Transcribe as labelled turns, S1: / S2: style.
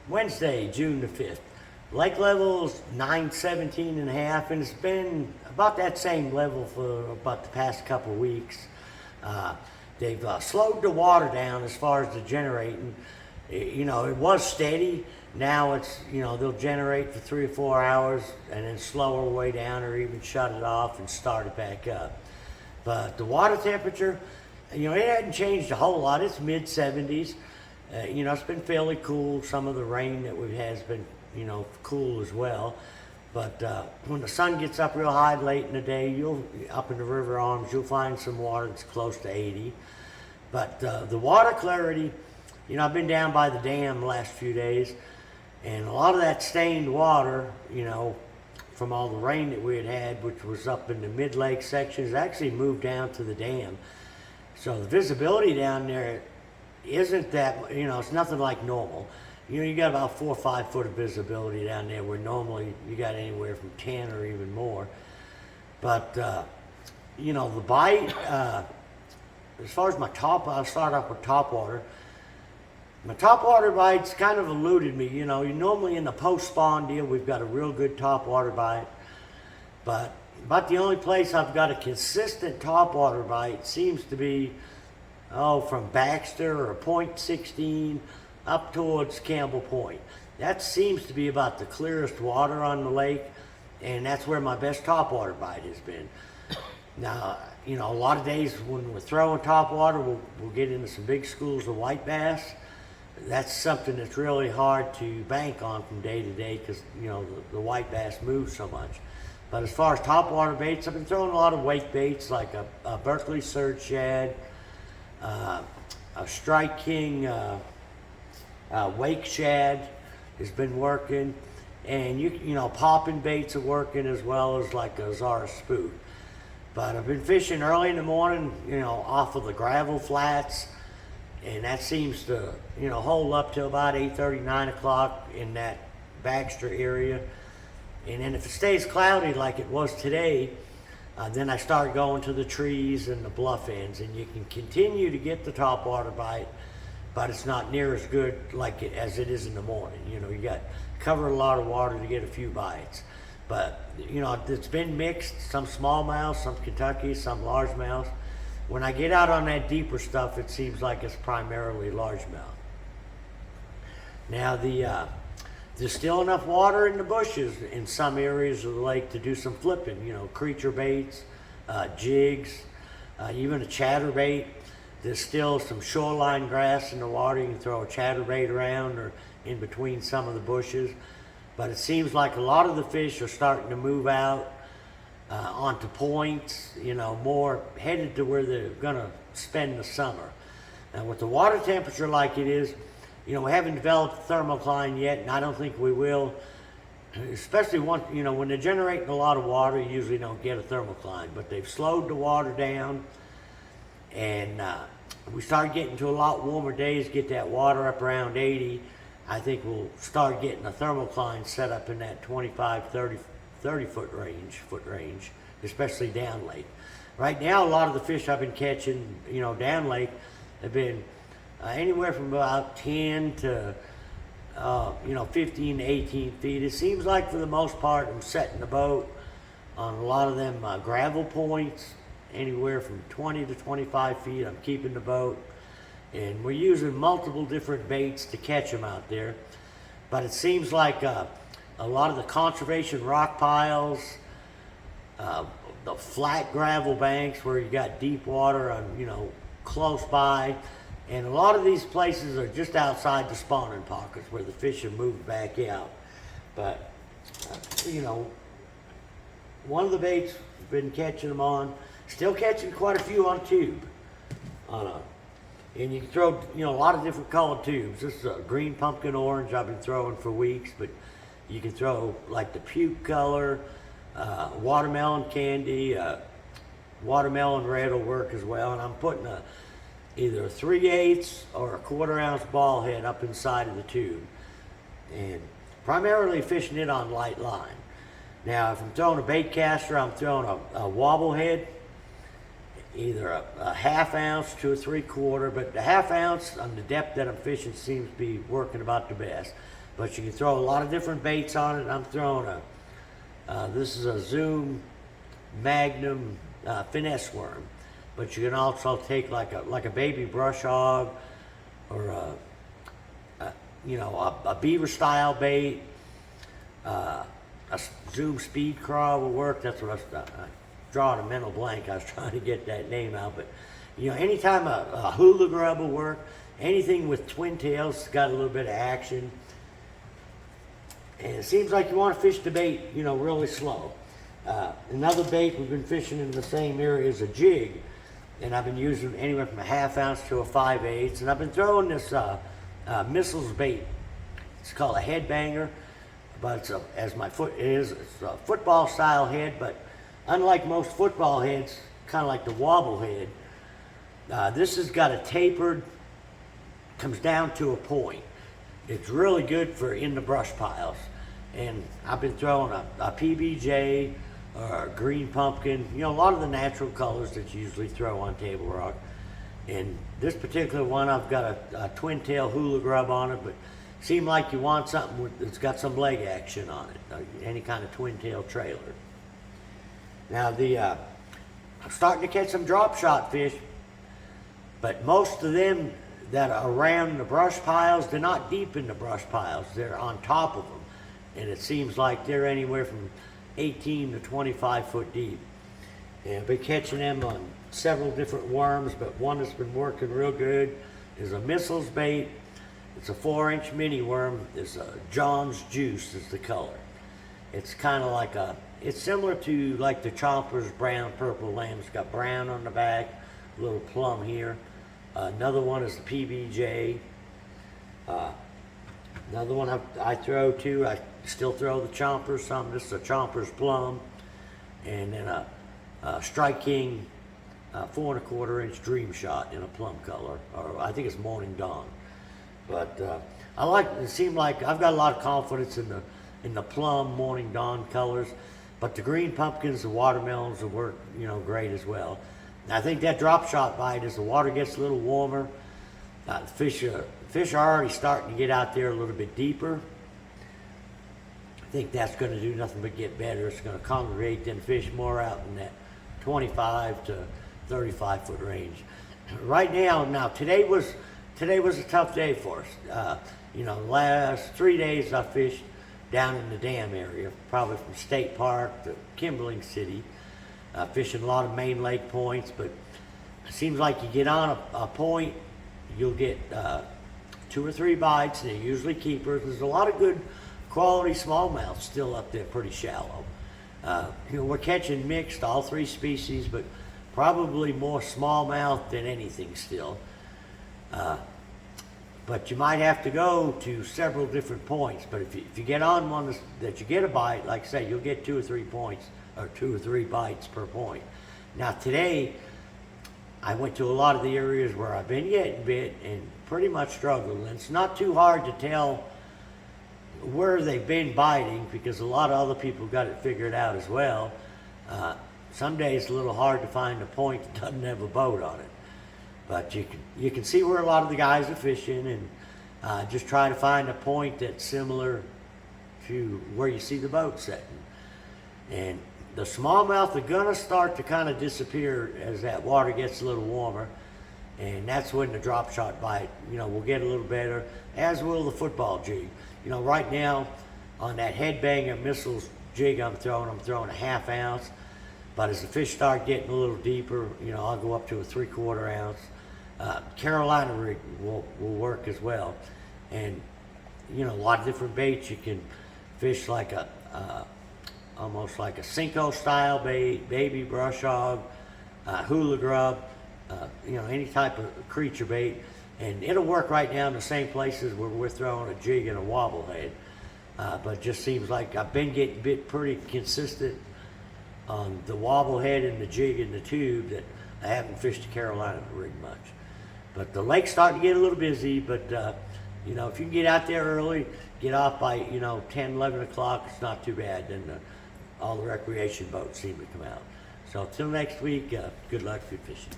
S1: Wednesday, June the 5th. Lake level's 917 and a half, and it's been about that same level for about the past couple of weeks. They've slowed the water down as far as the generating. It was steady. Now it's, they'll generate for 3 or 4 hours and then slow our way down or even shut it off and start it back up. But the water temperature, it hadn't changed a whole lot. It's mid 70s. It's been fairly cool. Some of the rain that we've had has been, cool as well. But when the sun gets up real high late in the day, up in the river arms, you'll find some water that's close to 80. But the water clarity, I've been down by the dam the last few days, and a lot of that stained water, from all the rain that we had, which was up in the mid-lake sections, actually moved down to the dam. So the visibility down there isn't that, it's nothing like normal. You got about 4 or 5 foot of visibility down there, where normally you got anywhere from 10 or even more. But, the bite, as far as I'll start off with Topwater. My Topwater bites kind of eluded me. Normally in the post-spawn deal, we've got a real good Topwater bite. But about the only place I've got a consistent Topwater bite seems to be, from Baxter or Point 16 up towards Campbell Point. That seems to be about the clearest water on the lake, and that's where my best Topwater bite has been. Now, a lot of days when we're throwing Topwater, we'll get into some big schools of white bass. That's something that's really hard to bank on from day to day because, the white bass move so much. But as far as Topwater baits, I've been throwing a lot of wake baits like a Berkeley Surge Shad, a Strike King Wake Shad has been working, and popping baits are working as well as like a Zara Spook. But I've been fishing early in the morning, off of the gravel flats, and that seems to, hold up till about 8:30, 9 o'clock in that Baxter area. And then if it stays cloudy like it was today, then I start going to the trees and the bluff ends, and you can continue to get the Topwater bite, but it's not near as good as it is in the morning. You got cover a lot of water to get a few bites. But, it's been mixed, some smallmouth, some Kentucky, some largemouth. When I get out on that deeper stuff, it seems like it's primarily largemouth. Now, there's still enough water in the bushes in some areas of the lake to do some flipping, creature baits, jigs, even a chatterbait. There's still some shoreline grass in the water. You can throw a chatterbait around or in between some of the bushes. But it seems like a lot of the fish are starting to move out onto points, more headed to where they're going to spend the summer. Now, with the water temperature like it is, we haven't developed thermocline yet, and I don't think we will. Especially when they're generating a lot of water, you usually don't get a thermocline. But they've slowed the water down, and we start getting to a lot warmer days, get that water up around 80. I think we'll start getting a thermocline set up in that 25, 30 foot range, especially down lake. Right now, a lot of the fish I've been catching, down lake, have been anywhere from about 10 to 15 to 18 feet. It seems like for the most part, I'm setting the boat on a lot of them gravel points, anywhere from 20 to 25 feet. I'm keeping the boat. And we're using multiple different baits to catch them out there. But it seems like a lot of the conservation rock piles, the flat gravel banks where you got deep water on, close by, and a lot of these places are just outside the spawning pockets where the fish have moved back out. But, one of the baits we've been catching them on, still catching quite a few on tube. And you can throw, a lot of different colored tubes. This is a green pumpkin orange I've been throwing for weeks, but you can throw like the puke color, watermelon candy, watermelon red will work as well. And I'm putting either a 3/8 or a 1/4 ounce ball head up inside of the tube. And primarily fishing it on light line. Now, if I'm throwing a bait caster, I'm throwing a wobble head, either a 1/2 ounce to a 3/4, but the 1/2 ounce on the depth that I'm fishing seems to be working about the best. but you can throw a lot of different baits on it. I'm throwing this is a Zoom Magnum finesse worm, but you can also take like a baby brush hog, or a beaver style bait. A Zoom speed craw will work. That's what I drawing a mental blank. I was trying to get that name out, but anytime a hula grub will work. Anything with twin tails got a little bit of action. And it seems like you want to fish the bait, really slow. Another bait we've been fishing in the same area is a jig, and I've been using anywhere from a 1/2 ounce to a 5/8, and I've been throwing this missiles bait. It's called a headbanger, but it's a football style head, but unlike most football heads, kind of like the wobble head, this has got a tapered, comes down to a point. It's really good for in the brush piles. And I've been throwing a PBJ or a green pumpkin, a lot of the natural colors that you usually throw on table rock. And this particular one, I've got a twin tail hula grub on it, but seemed like you want something that's got some leg action on it, any kind of twin tail trailer. Now I'm starting to catch some drop shot fish, but most of them that are around the brush piles, they're not deep in the brush piles, they're on top of them. And it seems like they're anywhere from 18 to 25 foot deep. And I've been catching them on several different worms, but one that's been working real good is a missiles bait. It's a 4-inch mini worm. It's a John's Juice is the color. It's kind of like it's similar to like the Chompers brown purple lamb. It's got brown on the back, a little plum here. Another one is the PBJ. Another one I throw too. I still throw the Chompers some. This is a Chompers plum, and then a Strike King 4 1/4 inch Dream Shot in a plum color, or I think it's Morning Dawn. But it seemed like I've got a lot of confidence in the plum Morning Dawn colors, but the green pumpkins, the watermelons will work great as well. I think that drop shot bite, as the water gets a little warmer, fish are already starting to get out there a little bit deeper. I think that's going to do nothing but get better. It's going to congregate them fish more out in that 25 to 35 foot range. Right now today was a tough day for us. The last 3 days I fished down in the dam area, probably from State Park to Kimberling City. Fishing a lot of main lake points, but it seems like you get on a point, you'll get 2 or 3 bites, and they're usually keepers. There's a lot of good quality smallmouth still up there, pretty shallow. We're catching mixed, all 3 species, but probably more smallmouth than anything still. But you might have to go to several different points. But if you get on one that you get a bite, like I say, you'll get 2 or 3 points, or 2 or 3 bites per point. Now today, I went to a lot of the areas where I've been getting bit and pretty much struggled. And it's not too hard to tell where they've been biting, because a lot of other people got it figured out as well. Some days it's a little hard to find a point that doesn't have a boat on it. But you can see where a lot of the guys are fishing, and just try to find a point that's similar to where you see the boat setting. And the smallmouth are gonna start to kind of disappear as that water gets a little warmer, and that's when the drop shot bite, will get a little better, as will the football jig. Right now on that headbanger missiles jig I'm throwing a 1/2 ounce, but as the fish start getting a little deeper, I'll go up to a 3/4 ounce. Carolina rig will work as well, and a lot of different baits. You can fish like almost like a Cinco style bait, baby brush hog, hula grub, any type of creature bait, and it'll work right now in the same places where we're throwing a jig and a wobble head. But it just seems like I've been getting bit pretty consistent on the wobble head and the jig and the tube, that I haven't fished the Carolina rig much. But the lake's starting to get a little busy, but if you can get out there early, get off by 10, 11 o'clock, it's not too bad. Then all the recreation boats seem to come out. So until next week, good luck food fishing.